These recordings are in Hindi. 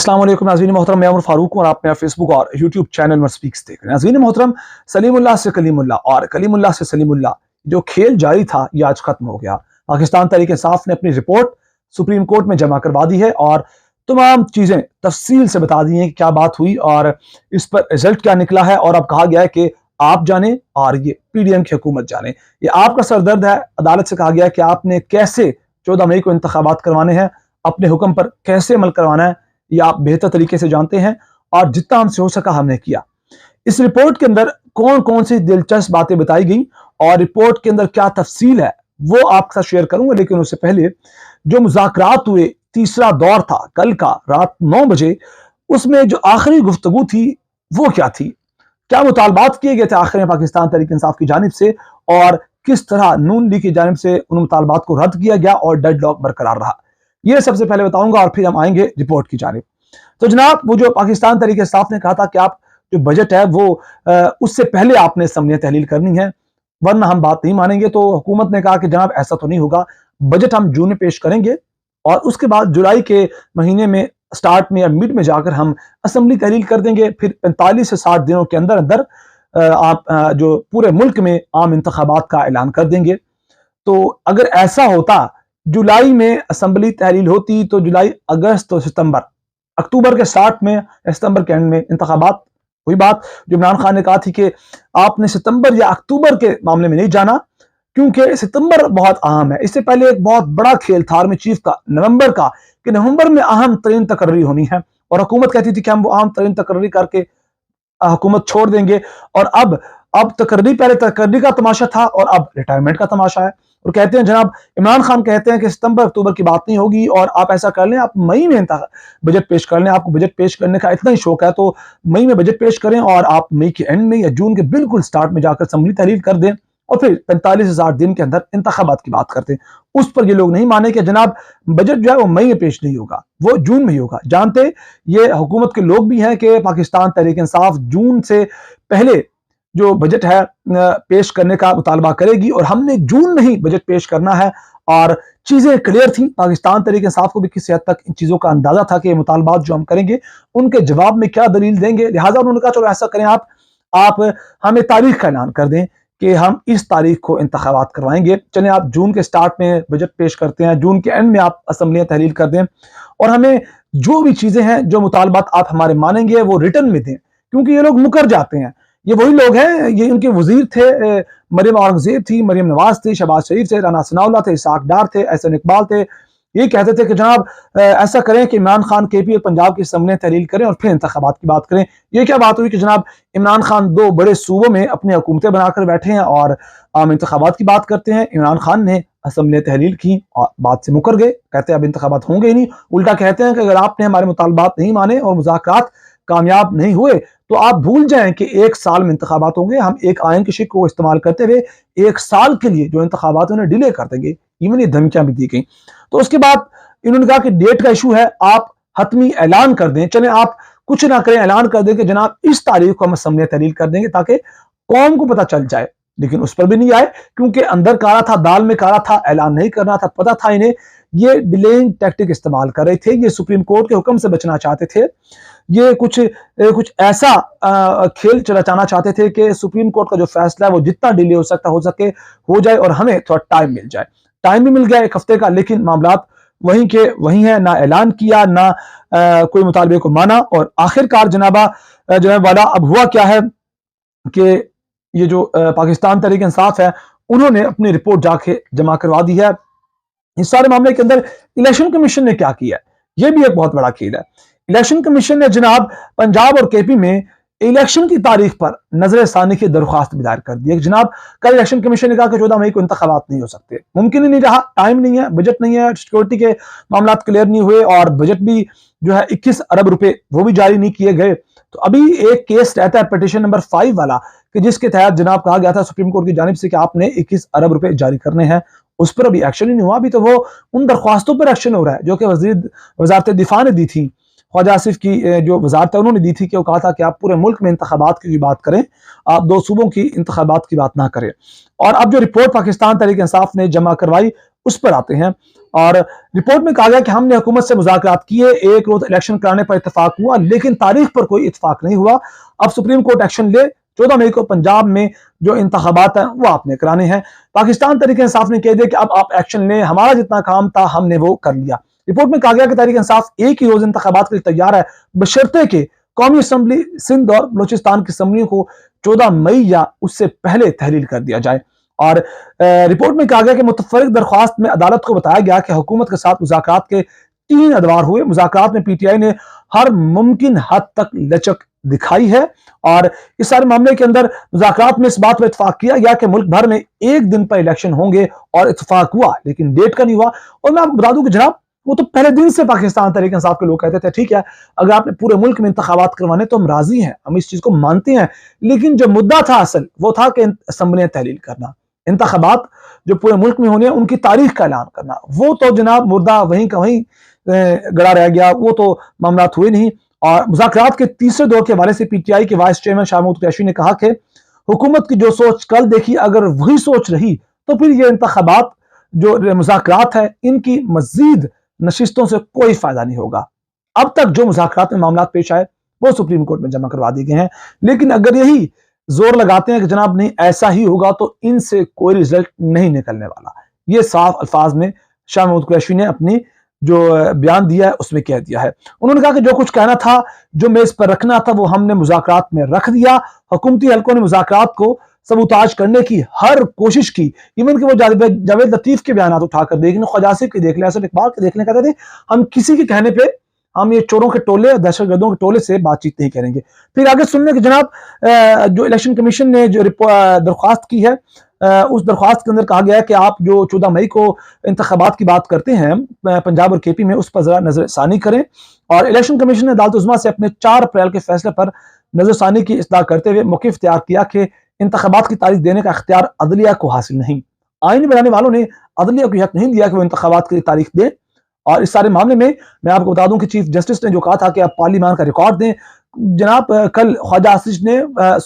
अस्सलाम वालेकुम नाज़रीन मोहतरम, मैं उमर फारूक हूं और आप मेरा फेसबुक और यूट्यूब चैनल उमर स्पीक्स देख रहे हैं। नाज़रीन मोहतरम, सलीमुल्लाह से कलीमुल्लाह और कलीमुल्लाह से सलीमुल्लाह जो खेल जारी था ये आज खत्म हो गया। पाकिस्तान तहरीक इंसाफ ने अपनी रिपोर्ट सुप्रीम कोर्ट में जमा करवा दी है और तमाम चीज़ें तफसील से बता दी हैं कि क्या बात हुई और इस पर रिजल्ट क्या निकला है। और अब कहा गया है कि आप जाने और ये PDM की हुकूमत जाने, ये आपका सरदर्द है। अदालत से कहा गया है कि आपने कैसे 14 मई को इंतखाबात करवाने हैं, अपने हुक्म पर कैसे अमल करवाना है, ये आप बेहतर तरीके से जानते हैं और जितना हमसे हो सका हमने किया। इस रिपोर्ट के अंदर कौन कौन सी दिलचस्प बातें बताई गई और रिपोर्ट के अंदर क्या तफसील है वो आपके साथ शेयर करूंगा। लेकिन उससे पहले जो मुज़ाकरात हुए, तीसरा दौर था कल का रात 9 बजे, उसमें जो आखिरी गुफ्तगू थी वो क्या थी, क्या मुतालबात किए गए थे आखिर में पाकिस्तान तहरीक इंसाफ की जानिब से और किस तरह नून लीग की जानिब से उन मुतालबात को रद्द किया गया और डेडलॉक बरकरार रहा, ये सबसे पहले बताऊंगा और फिर हम आएंगे रिपोर्ट की जानिब। तो जनाब, वो जो पाकिस्तान तहरीक इंसाफ ने कहा था कि आप जो बजट है वो उससे पहले आपने असम्बली तहलील करनी है वरना हम बात नहीं मानेंगे, तो हुकूमत ने कहा कि जनाब ऐसा तो नहीं होगा, बजट हम जून में पेश करेंगे और उसके बाद जुलाई के महीने में स्टार्ट में या मिड में जाकर हम असम्बली तहलील कर देंगे। फिर 45 से 60 दिनों के अंदर अंदर आप जो पूरे मुल्क में आम इंतखाबात का ऐलान कर देंगे। तो अगर ऐसा होता, जुलाई में असम्बली तहलील होती तो जुलाई, अगस्त और सितंबर, अक्टूबर के स्टार्ट में, सितंबर के एंड में इंतखाबात। वही बात जो इमरान खान ने कहा थी कि आपने सितंबर या अक्टूबर के मामले में नहीं जाना क्योंकि सितंबर बहुत अहम है। इससे पहले एक बहुत बड़ा खेल था आर्मी चीफ का नवंबर का, कि नवंबर में अहम तरीन तकर्री होनी है और हुकूमत कहती थी कि हम वो अहम तरीन तकर्री करके हुकूमत छोड़ देंगे। और अब तकर्री, पहले तकर्री का तमाशा था और अब रिटायरमेंट का तमाशा है। और कहते हैं जनाब, इमरान खान कहते हैं कि सितंबर अक्टूबर की बात नहीं होगी और आप ऐसा कर लें, आप मई में बजट पेश कर लें, आपको बजट पेश करने का इतना ही शौक है तो मई में बजट पेश करें और आप मई के एंड में या जून के बिल्कुल स्टार्ट में जाकर असम्बली तहलील कर दें और फिर 45 से 60 दिन के अंदर इंतखाबात की बात करते हैं। उस पर ये लोग नहीं माने कि जनाब बजट जो है वो मई में पेश नहीं होगा, वो जून में ही होगा। जानते ये हुकूमत के लोग भी हैं कि पाकिस्तान तहरीक इंसाफ जून से पहले जो बजट है पेश करने का मुतालबा करेगी और हमने जून में ही बजट पेश करना है। और चीज़ें क्लियर थी, पाकिस्तान तहरीक इंसाफ को भी किसी हद तक इन चीज़ों का अंदाज़ा था कि मुतालबात जो हम करेंगे उनके जवाब में क्या दलील देंगे। लिहाजा उन्होंने कहा चलो ऐसा करें, आप हमें तारीख का ऐलान कर दें कि हम इस तारीख को इंतखाबात करवाएंगे। चलें, आप जून के स्टार्ट में बजट पेश करते हैं, जून के एंड में आप असम्बलियाँ तहलील कर दें और हमें जो भी चीज़ें हैं, जो मुतालबात आप हमारे मानेंगे वो रिटर्न में दें, क्योंकि ये लोग मुकर जाते हैं। ये वही लोग हैं, ये इनके वजीर थे, मरियम औरंगजेब थी, मरियम नवाज थी, शहबाज शरीफ थे, राना सनाउल्लाह थे, इसहाक डार थे, एहसन इकबाल थे। ये कहते थे कि जनाब ऐसा करें कि इमरान खान KP और पंजाब की असम्बलियाँ तहलील करें और फिर इंतखाबात की बात करें। ये क्या बात हुई कि जनाब इमरान खान 2 बड़े सूबों में अपनी हुकूमतें बनाकर बैठे हैं और आम इंतखाबात की बात करते हैं। इमरान खान ने असम्बलियाँ तहलील की और बात से मुकर गए, कहते हैं अब इंतखाबात होंगे ही नहीं। उल्टा कहते हैं कि अगर आपने हमारे मुतालबात नहीं माने और मुज़ाकरात कामयाब नहीं हुए तो आप भूल जाएं कि 1 साल में इंतखाबात होंगे, हम एक आयन की शिक को इस्तेमाल करते हुए 1 साल के लिए जो इंतखाबात उन्हें डिले कर देंगे। इवन ये धमकियां भी दी गई। तो उसके बाद इन्होंने कहा कि डेट का इशू है, आप हतमी ऐलान कर दें। चले, आप कुछ ना करें, ऐलान कर दें कि जनाब इस तारीख को हम असम्बलियाँ तहलील कर देंगे ताकि कौम को पता चल जाए। लेकिन उस पर भी नहीं आए क्योंकि अंदर काला था, दाल में काला था, ऐलान नहीं करना था, पता था इन्हें। ये डिलेइंग टैक्टिक इस्तेमाल कर रहे थे, ये सुप्रीम कोर्ट के हुक्म से बचना चाहते थे, ये कुछ ऐसा खेल रचाना चाहते थे कि सुप्रीम कोर्ट का जो फैसला है वो जितना डिले हो सके हो जाए और हमें थोड़ा टाइम मिल जाए। टाइम भी मिल गया 1 हफ्ते का, लेकिन मामलात वहीं के वहीं है, ना ऐलान किया, ना कोई मुतालबे को माना। और आखिरकार जनाबा जो है वाला अब हुआ क्या है कि ये जो पाकिस्तान तहरीक इंसाफ है उन्होंने अपनी रिपोर्ट जाके जमा करवा दी है। इस सारे मामले के अंदर इलेक्शन कमीशन ने क्या किया है, ये भी एक बहुत बड़ा खेल है। इलेक्शन कमीशन ने जनाब पंजाब और KP में इलेक्शन की तारीख पर नजरसानी की दरख्वास्त भी दायर कर दी है। जनाब कल इलेक्शन कमीशन ने कहा कि 14 मई को इंतखाबात नहीं हो सकते, मुमकिन ही नहीं रहा, टाइम नहीं है, बजट नहीं है, सिक्योरिटी के मामला क्लियर नहीं हुए और बजट भी जो है 21 अरब रुपए वो भी जारी नहीं किए गए। तो अभी एक केस रहता है पिटीशन नंबर 5 वाला कि जिसके तहत जनाब कहा गया था सुप्रीम कोर्ट की जानिब से कि आपने 21 अरब रुपए जारी करने हैं, उस पर अभी एक्शन ही नहीं हुआ। अभी तो वो उन दरख्वास्तों पर एक्शन हो रहा है जो कि वजारत दिफा ने दी थी, ख्वाजा आसिफ की जो वजारत उन्होंने दी थी कि वो कहा था कि आप पूरे मुल्क में इंतखाबात की बात करें, आप 2 सूबों की इंतखाबात की बात ना करें। और अब जो रिपोर्ट पाकिस्तान तहरीक इंसाफ ने जमा करवाई उस पर आते हैं। और रिपोर्ट में कहा गया कि हमने हुकूमत से मुज़ाकरात किए, एक रोज इलेक्शन कराने पर इत्तेफाक हुआ, लेकिन तारीख पर कोई इत्तेफाक नहीं हुआ। अब सुप्रीम कोर्ट एक्शन ले, 14 मई को पंजाब में जो इंतखाबात हैं वो आपने कराने हैं। पाकिस्तान तहरीक इंसाफ ने कह दिया कि अब आप एक्शन लें, हमारा जितना काम था हमने वो कर लिया। रिपोर्ट में कहा गया कि तहरीक इंसाफ एक ही रोज इंतखाबात के लिए तैयार है, बशर्ते के कौमी असम्बली सिंध और बलोचिस्तान की असम्बलियों को 14 मई या उससे पहले तहलील कर दिया जाए। और रिपोर्ट में कहा गया कि मुतफरिक दरख्वास्त में अदालत को बताया गया कि हुकूमत के साथ मुज़ाकरात के 3 अदवार हुए। मुज़ाकरात में पीटीआई ने हर मुमकिन हद तक लचक दिखाई है और इस सारे मामले के अंदर मुज़ाकरात में इस बात पर इत्तेफाक किया गया कि मुल्क भर में एक दिन पर इलेक्शन होंगे और इत्तेफाक हुआ, लेकिन डेट का नहीं हुआ। और मैं आपको बता दूं कि जनाब वो तो पहले दिन से पाकिस्तान तहरीक इंसाफ के लोग कहते थे ठीक है, अगर आपने पूरे मुल्क में इंतखाबात करवाने तो हम राजी हैं, हम इस चीज को मानते हैं, लेकिन जो मुद्दा था असल वो था कि असम्बलियां तहलील करना, इंतखाबात जो पूरे मुल्क में होने हैं उनकी तारीख का ऐलान करना। वो तो जनाब मुर्दा वहीं का वहीं गड़ा रह गया, वो तो मामला हुए नहीं। और मुज़ाकरात के तीसरे दौर के हवाले से पीटीआई के वाइस चेयरमैन शाह महमूद कुरैशी ने कहा कि हुकूमत की जो सोच कल देखी अगर वही सोच रही तो फिर ये इंतखाबात जो मुज़ाकरात है इनकी मजीद नशिस्तों से कोई फायदा नहीं होगा। अब तक जो मुज़ाकरात में मामला पेश आए वो सुप्रीम कोर्ट में जमा करवा दिए गए हैं, लेकिन अगर यही जोर लगाते हैं कि जनाब नहीं ऐसा ही होगा तो इनसे कोई रिजल्ट नहीं निकलने वाला। ये साफ अल्फाज में शाह महमूद कुरैशी ने अपनी जो बयान दिया है उसमें कह दिया है। उन्होंने कहा कि जो कुछ कहना था, जो मेज पर रखना था वो हमने मुज़ाकरात में रख दिया। हुकूमती हलकों ने मुज़ाकरात को सबूताज करने की हर कोशिश की, इवन कि वो जावेद लतीफ के बयान उठाकर देख लें, ख्वाजा आसिफ के देख लें, असद इकबाल के देख लें, कहते थे हम किसी के कहने पे हम ये चोरों के टोले, दहशतगर्दों के टोले से बातचीत नहीं करेंगे। फिर आगे सुनने कि जनाब जो इलेक्शन कमीशन ने जो दरख्वास्त की है, उस दरख्वास्त के अंदर कहा गया है कि आप जो 14 मई को इंतखाबात की बात करते हैं पंजाब और केपी में, उस पर जरा नजरसानी करें। और इलेक्शन कमीशन ने अदालत उज़्मा से अपने 4 अप्रैल के फैसले पर नजरसानी की इस्तदा करते हुए मौक़िफ़ इख्तियार किया कि इंतखाबात की तारीख देने का इख्तियार अदलिया को हासिल नहीं। आईन बनाने वालों ने अदलिया को हक नहीं दिया कि वो इंतखाबात की तारीख दें। और इस सारे मामले में मैं आपको बता दूं कि चीफ जस्टिस ने जो कहा था कि आप पार्लियामान का रिकॉर्ड दें, जनाब कल ख्वाजा आसिफ ने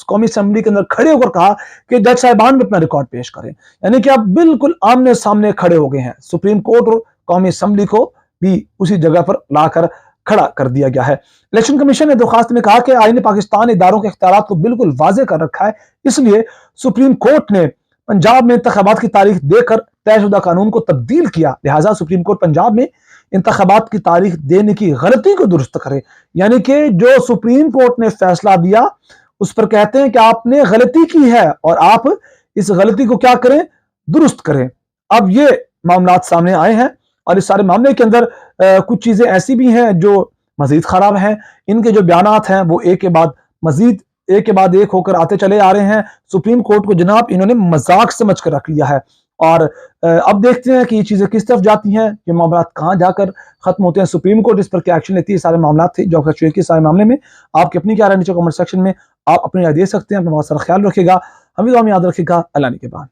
कौमी असम्बली के अंदर खड़े होकर कहा कि जज साहिबान भी अपना रिकॉर्ड पेश करें, यानी कि आप बिल्कुल आमने सामने खड़े हो गए हैं। सुप्रीम कोर्ट और कौमी असम्बली को भी उसी जगह पर लाकर खड़ा कर दिया गया है। इलेक्शन कमीशन ने दरख्वास्त में कहा कि आईन पाकिस्तान इदारों के इख्तियारात को बिल्कुल वाज़ेह कर रखा है, इसलिए सुप्रीम कोर्ट ने पंजाब में इंतखाबात की तारीख देकर तयशुदा कानून को तब्दील किया, लिहाजा सुप्रीम कोर्ट पंजाब में इंतखाबात की तारीख देने की गलती को दुरुस्त करे। यानी कि जो सुप्रीम कोर्ट ने फैसला दिया उस पर कहते हैं कि आपने गलती की है और आप इस गलती को क्या करें, दुरुस्त करें। अब ये मामला सामने आए हैं और इस सारे मामले के अंदर कुछ चीजें ऐसी भी हैं जो मजीद खराब हैं। इनके जो बयानात हैं वो एक के बाद मजीद एक के बाद एक होकर आते चले आ रहे हैं। सुप्रीम कोर्ट को जनाब इन्होंने मजाक समझ कर रख लिया है और अब देखते हैं कि ये चीजें किस तरफ जाती हैं, ये मामला कहाँ जाकर खत्म होते हैं, सुप्रीम कोर्ट इस पर क्या एक्शन लेती है। सारे मामला थे जो के सारे मामले में आपकी अपनी क्या राय नीचे कमेंट सेक्शन में आप अपनी राय दे सकते हैं। अपना बहुत सारा ख्याल रखिएगा, हमें याद रखिएगा। अल्लाह ने के बाद।